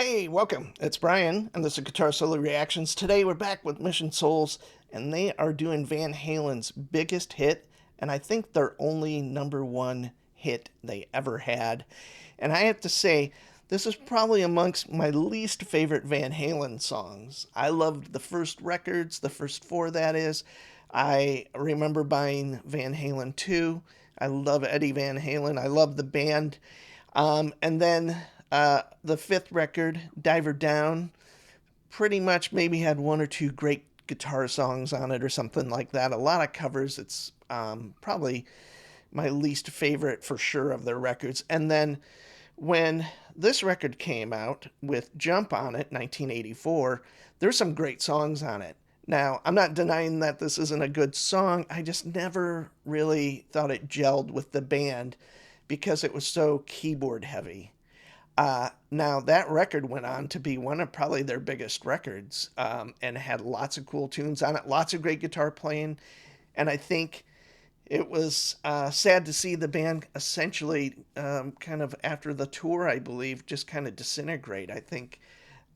Hey, welcome. It's Brian, and this is Guitar Solo Reactions. Today we're back with Mission Souls, and they are doing Van Halen's biggest hit, and I think their only number one hit they ever had. And I have to say, this is probably amongst my least favorite Van Halen songs. I loved the first records, the first four, that is. I remember buying Van Halen 2. I love Eddie Van Halen. I love the band. And then the fifth record, Diver Down, pretty much maybe had one or two great guitar songs on it or something like that. A lot of covers. It's probably my least favorite for sure of their records. And then when this record came out with Jump on it, 1984, there's some great songs on it. Now, I'm not denying that this isn't a good song. I just never really thought it gelled with the band because it was so keyboard heavy. Now, that record went on to be one of probably their biggest records, and had lots of cool tunes on it, lots of great guitar playing. And I think it was sad to see the band essentially, kind of after the tour, I believe, just kind of disintegrate. I think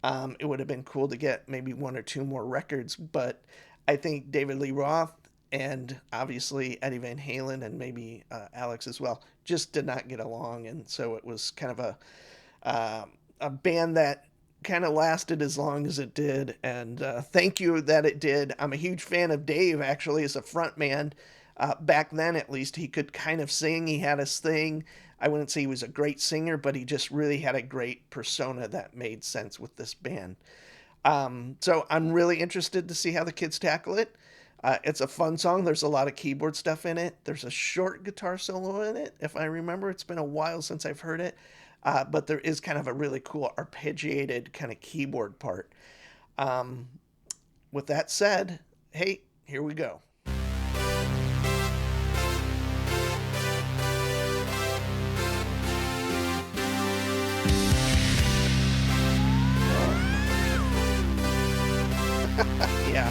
it would have been cool to get maybe one or two more records, but I think David Lee Roth and obviously Eddie Van Halen and maybe Alex as well just did not get along, and so it was kind of a band that kind of lasted as long as it did, and thank you that it did. I'm a huge fan of Dave, actually, as a front man. Back then, at least, he could kind of sing. He had his thing. I wouldn't say he was a great singer, but he just really had a great persona that made sense with this band. So I'm really interested to see how the kids tackle it. It's a fun song. There's a lot of keyboard stuff in it. There's a short guitar solo in it, if I remember. It's been a while since I've heard it. But there is kind of a really cool arpeggiated kind of keyboard part. Um, with that said, hey, here we go. Yeah.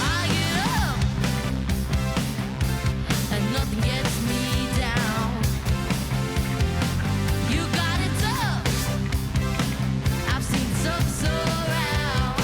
I get up and nothing gets me down. You got it tough. I've seen so around.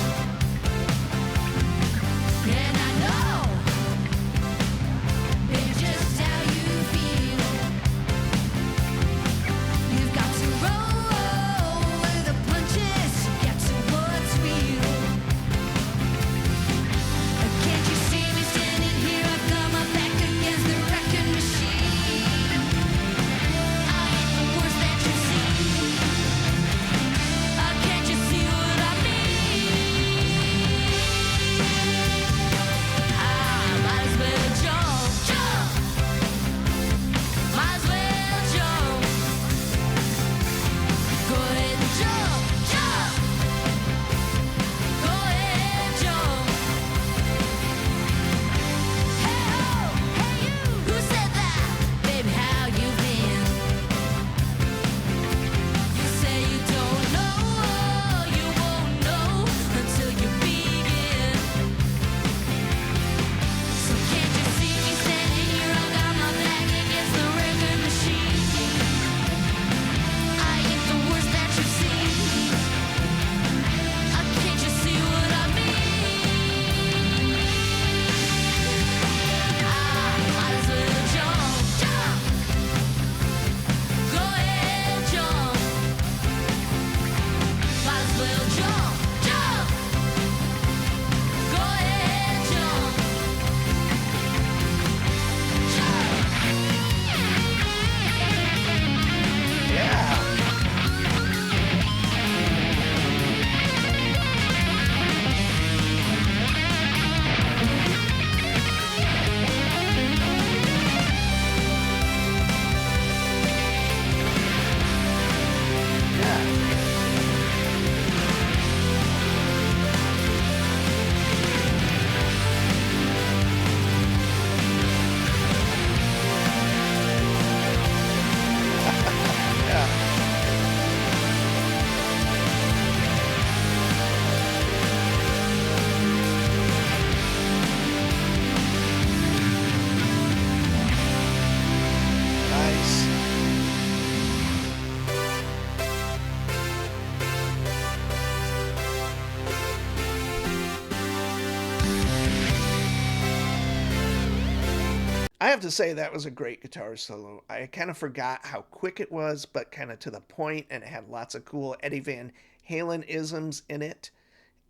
I have to say that was a great guitar solo. I kind of forgot how quick it was, but kind of to the point, and it had lots of cool Eddie Van Halen isms in it.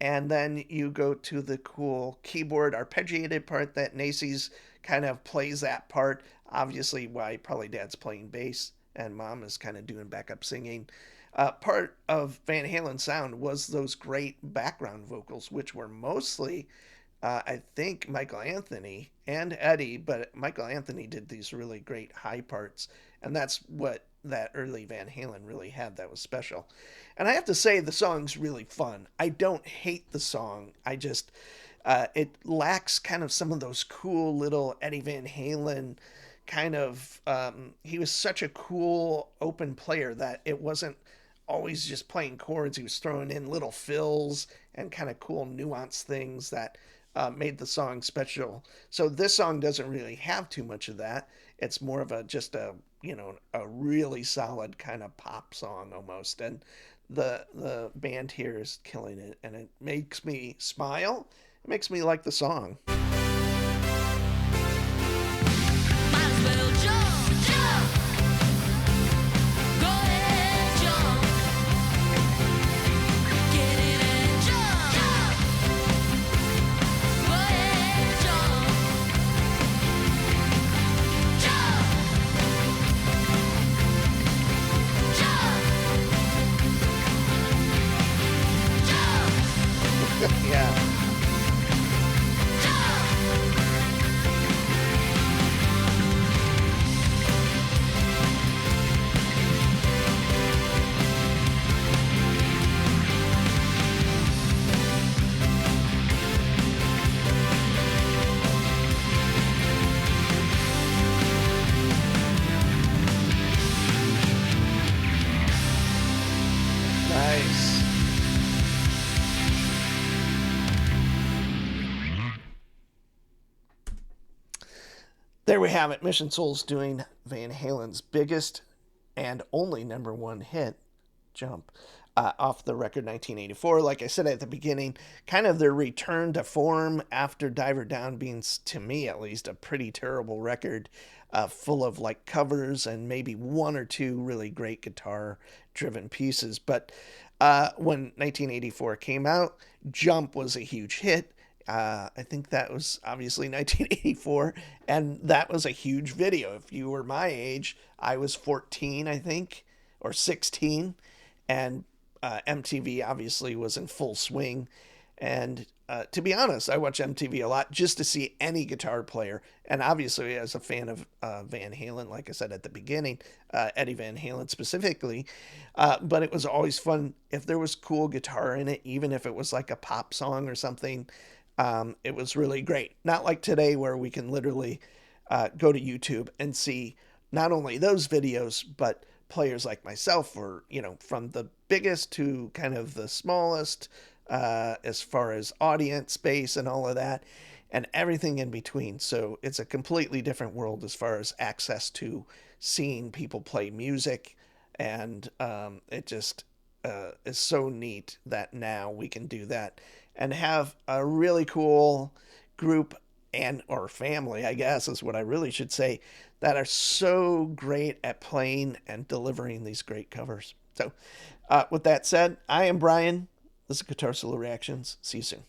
And then you go to the cool keyboard arpeggiated part that Nacy's kind of plays that part. Obviously, why probably dad's playing bass and mom is kind of doing backup singing. Part of Van Halen's sound was those great background vocals, which were mostly, I think, Michael Anthony and Eddie, but Michael Anthony did these really great high parts, and that's what that early Van Halen really had that was special. And I have to say, the song's really fun. I don't hate the song. I just, it lacks kind of some of those cool little Eddie Van Halen kind of, he was such a cool open player that it wasn't always just playing chords. He was throwing in little fills and kind of cool nuanced things that made the song special. So this song doesn't really have too much of that. It's more of a just a a really solid kind of pop song almost, and the band here is killing it, and it makes me smile. It makes me like the song. Might as well jump, jump. Go ahead, jump. Get in and jump, jump. Go ahead, jump. Jump. Jump. Jump. Yeah. Nice. There we have it. Mission Souls doing Van Halen's biggest and only number one hit, Jump, off the record 1984. Like I said at the beginning, kind of their return to form after Diver Down being, to me at least, a pretty terrible record, full of like covers and maybe one or two really great guitar driven pieces. But when 1984 came out, Jump was a huge hit. I think that was obviously 1984, and that was a huge video. If you were my age, I was 14, I think, or 16, and MTV obviously was in full swing. And to be honest, I watch MTV a lot just to see any guitar player. And obviously, as a fan of Van Halen, like I said at the beginning, Eddie Van Halen specifically. But it was always fun if there was cool guitar in it, even if it was like a pop song or something. It was really great. Not like today where we can literally go to YouTube and see not only those videos, but players like myself, or, from the biggest to kind of the smallest, as far as audience space and all of that, and everything in between. So it's a completely different world as far as access to seeing people play music. And it just is so neat that now we can do that and have a really cool group and or family, I guess is what I really should say, that are so great at playing and delivering these great covers. So with that said, I am Brian. This is Guitar Solo Reactions. See you soon.